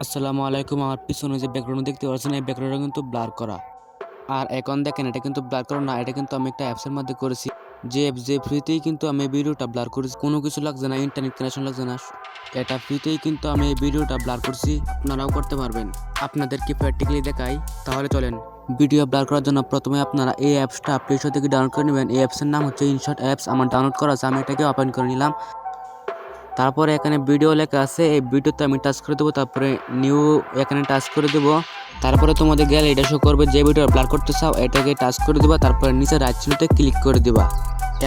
আসসালামু আলাইকুম। আমার পিছনে যে ব্যাকগ্রাউন্ড দেখতে পাচ্ছেন এই ব্যাকগ্রাউন্ডটা কিন্তু ব্লার করা। আর এখন দেখেন এটা কিন্তু ব্লার করা না, এটা কিন্তু আমি একটা অ্যাপসের মধ্যে করেছি। যে অ্যাপ যে ফ্রিতেই কিন্তু আমি এই ভিডিওটা ব্লার করেছি, কোনো কিছু লাগছে না, ইন্টারনেট কানেকশন লাগছে না, এটা ফ্রিতেই কিন্তু আমি এই ভিডিওটা ব্লার করছি। আপনারাও করতে পারবেন। আপনাদেরকে প্র্যাকটিক্যালি দেখাই, তাহলে চলেন। ভিডিও ব্লার করার জন্য প্রথমে আপনারা এই অ্যাপসটা প্লে স্টোর থেকে ডাউনলোড করে নেবেন। এই অ্যাপসের নাম হচ্ছে ইনশট অ্যাপস। আমার ডাউনলোড করা আছে, আমি এটাকে ওপেন করে নিলাম। তারপরে এখানে ভিডিও লেখা আছে, এই ভিডিওতে আমি টাচ করে দেবো। তারপরে নিউ এখানে টাচ করে দেবো। তারপরে তোমাদের গেলে এটা শো করবে যে ভিডিও ব্লার করতে চাও, এটাকে টাচ করে দেবা। তারপরে নিচে রাইট চিহ্নতে ক্লিক করে দেবা।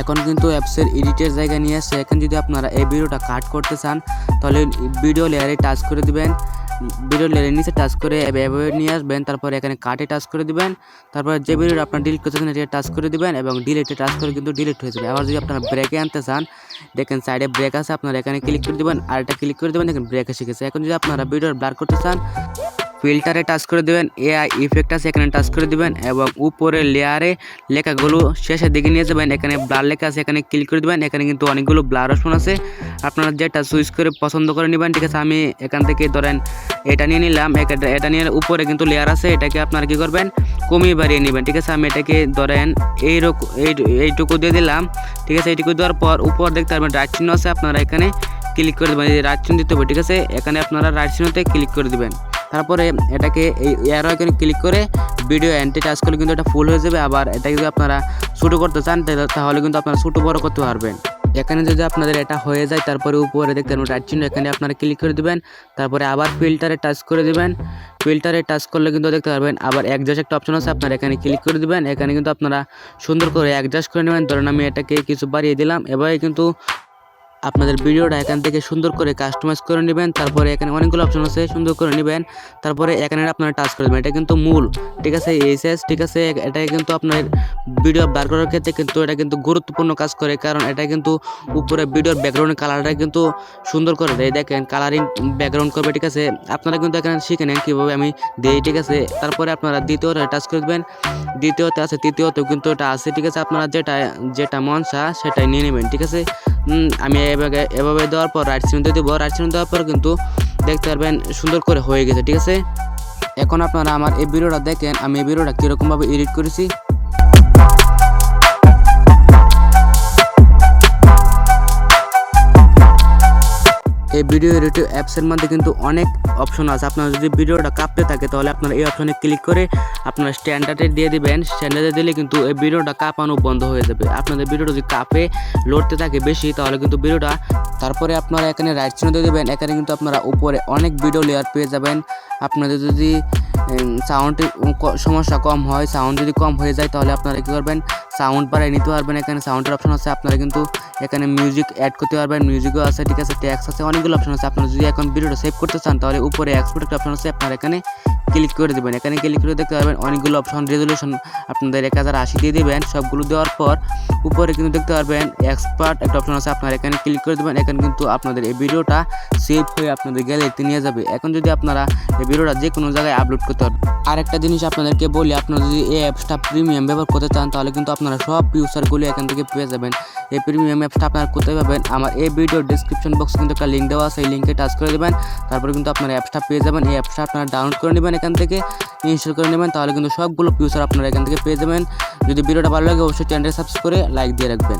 এখন কিন্তু অ্যাপসের এডিটের জায়গায় নিয়ে আসছে। এখন যদি আপনারা এই ভিডিওটা কাট করতে চান তাহলে ভিডিও লেয়ারে টাচ করে দিবেন। ভিডিও লেয়ারের নিচে টাচ করে এভাবে নিয়ে আসবেন। তারপরে এখানে কাটে টাচ করে দিবেন। তারপরে যে ভিডিওটা আপনার ডিলিট করতে চান এটা টাচ করে দিবেন এবং ডিলিটে টাচ করে কিন্তু ডিলিট হয়ে যাবে। আবার যদি আপনারা ব্রেকে আনতে চান, দেখেন সাইডে ব্রেক আছে, আপনারা এখানে ক্লিক করে দিবেন আর এটা ক্লিক করে দেবেন। দেখেন ব্রেক এসে গেছে। এখন যদি আপনারা ভিডিও ব্লার করতে চান, ফিল্টারে টাচ করে দেবেন, এআই ইফেক্ট আছে এখানে টাচ করে দিবেন এবং উপরে লেয়ারে লেখাগুলো শেষের দিকে নিয়ে যাবেন। এখানে ব্লার লেখা আছে, এখানে ক্লিক করে দেবেন। এখানে কিন্তু অনেকগুলো ব্লার অপশন আছে, আপনারা যেটা চুজ করে পছন্দ করে নেবেন। ঠিক আছে, আমি এখান থেকে ধরেন এটা নিয়ে নিলাম। এটা নিয়ে উপরে কিন্তু লেয়ার আছে, এটাকে আপনারা কী করবেন, কমিয়ে বাড়িয়ে নেবেন। ঠিক আছে, আমি এটাকে ধরেন এইটুকু দিয়ে দিলাম। ঠিক আছে, এইটুকু দেওয়ার পর উপর দেখতে পারবেন রাইট চিহ্ন আছে, আপনারা এখানে ক্লিক করে দেবেন। রাইট চিহ্ন দিতে হবে। ঠিক আছে, এখানে আপনারা রাইট চিহ্নতে ক্লিক করে দেবেন। তারপরে এটাকে এই এয়ারো আইকনে ক্লিক করে ভিডিও এন্টে টাচ করলে কিন্তু এটা ফুল হয়ে যাবে। আবার এটা যদি আপনারা ছোটো করতে চান তাহলে কিন্তু আপনারা ছোটো বড় করতে পারবেন। এখানে যদি আপনাদের এটা হয়ে যায়, তারপরে উপরে দেখতে পাবেন রাইট চিহ্ন, এখানে আপনারা ক্লিক করে দেবেন। তারপরে আবার ফিল্টারে টাচ করে দেবেন। ফিল্টারে টাচ করলে কিন্তু দেখতে পারবেন আবার অ্যাডজাস্ট একটা অপশন আছে, আপনারা এখানে ক্লিক করে দেবেন। এখানে কিন্তু আপনারা সুন্দর করে অ্যাডজাস্ট করে নেবেন। ধরেন আমি এটাকে কিছু বাড়িয়ে দিলাম। এবারে কিন্তু আপনাদের ভিডিওটা এখান থেকে সুন্দর করে কাস্টমাইজ করে নেবেন। তারপরে এখানে অনেকগুলো অপশন আছে, সুন্দর করে নেবেন। তারপরে এখানে আপনারা টাচ করে দেবেন। এটা কিন্তু মূল, ঠিক আছে, এইচএস। ঠিক আছে, এটা কিন্তু আপনার ভিডিও বার করার ক্ষেত্রে কিন্তু এটা কিন্তু গুরুত্বপূর্ণ কাজ করে, কারণ এটা কিন্তু উপরে ভিডিওর ব্যাকগ্রাউন্ডের কালারটা কিন্তু সুন্দর করে দেয়। দেখেন কালারিং ব্যাকগ্রাউন্ড করবে। ঠিক আছে, আপনারা কিন্তু এখানে শিখে নেন কীভাবে আমি দেই। ঠিক আছে, তারপরে আপনারা দ্বিতীয়টা টাচ করে দেবেন। দ্বিতীয়তে আছে, তৃতীয়তেও কিন্তু এটা আছে। ঠিক আছে, আপনারা যেটা মন চায় সেটাই নিয়ে নেবেন। ঠিক আছে, আমি এভাবে দেওয়ার পর রাইট চিহ্ন দেবো। রাইট চিহ্ন দেওয়ার পর কিন্তু দেখতে পারবেন সুন্দর করে হয়ে গেছে। ঠিক আছে, এখন আপনারা আমার এই ভিডিওটা দেখেন, আমি এই ভিডিওটা কীরকমভাবে এডিট করেছি। এই ভিডিও এডিটিং অ্যাপসের মধ্যে কিন্তু অনেক অপশন আছে। আপনার যদি ভিডিওটা কাঁপতে থাকে তাহলে আপনারা এই অপশনে ক্লিক করে আপনারা স্ট্যান্ডার্ডে দিয়ে দিবেন। স্ট্যান্ডার্ডে দিলে কিন্তু এই ভিডিওটা কাঁপানো বন্ধ হয়ে যাবে। আপনাদের ভিডিওটা যদি কাঁপে লড়তে থাকে বেশি তাহলে কিন্তু ভিডিওটা, তারপরে আপনারা এখানে রাইট চিহ্ন দিয়ে দেবেন। এখানে কিন্তু আপনারা উপরে অনেক ভিডিও লেয়ার পেয়ে যাবেন। আপনাদের যদি সাউন্ডের সমস্যা কম হয়, সাউন্ড যদি কম হয়ে যায় তাহলে আপনারা কী করবেন, সাউন্ড বাড়িয়ে নিতে পারবেন। এখানে সাউন্ডের অপশন আছে, আপনারা কিন্তু এখানে মিউজিক অ্যাড করতে পারবেন। মিউজিকও আছে, ঠিক আছে, ট্যাক্স আছে, অনেকগুলো অপশন আছে। আপনারা যদি এখন ভিডিওটা সেভ করতে চান তাহলে উপরে এক্সপোর্ট একটা অপশন আছে, আপনারা এখানে ক্লিক করে দেবেন। এখানে ক্লিক করে দেখতে পারবেন অনেকগুলো অপশন। রেজলিউশন আপনাদের 1080 দিয়ে দেবেন। সবগুলো দেওয়ার পর উপরে কিন্তু দেখতে পারবেন এক্সপার্ট একটা অপশন আছে, আপনারা এখানে ক্লিক করে দেবেন। এখানে কিন্তু আপনাদের এই ভিডিওটা সেভ হয়ে আপনাদের গ্যালারিতে নিয়ে যাবে। এখন যদি আপনারা এই ভিডিওটা যে কোনো জায়গায় আপলোড করতে পারবেন। আরেকটা জিনিস আপনাদেরকে বলি, আপনারা যদি এই অ্যাপসটা প্রিমিয়াম ব্যবহার করতে চান তাহলে কিন্তু আপনারা সব ফিউচারগুলো এখান থেকে পেয়ে যাবেন। এই প্রিমিয়াম অ্যাপসটা আপনারা কোথায় পাবেন, আমার এই ভিডিওর ডিসক্রিপশন বক্সে কিন্তু একটা লিঙ্ক দেওয়া আছে, এই লিঙ্কে টাচ করে দেবেন। তারপরে কিন্তু আপনারা অ্যাপসটা পেয়ে যাবেন। এই অ্যাপসটা আপনারা ডাউনলোড করে নেবেন, এখান থেকে ইনস্টল করে নেবেন, তাহলে কিন্তু সবগুলো ফিউচার আপনারা এখান থেকে পেয়ে যাবেন। যদি ভিডিওটা ভালো লাগে অবশ্যই চ্যানেলটা সাবস্ক্রাইব করে লাইক দিয়ে রাখবেন।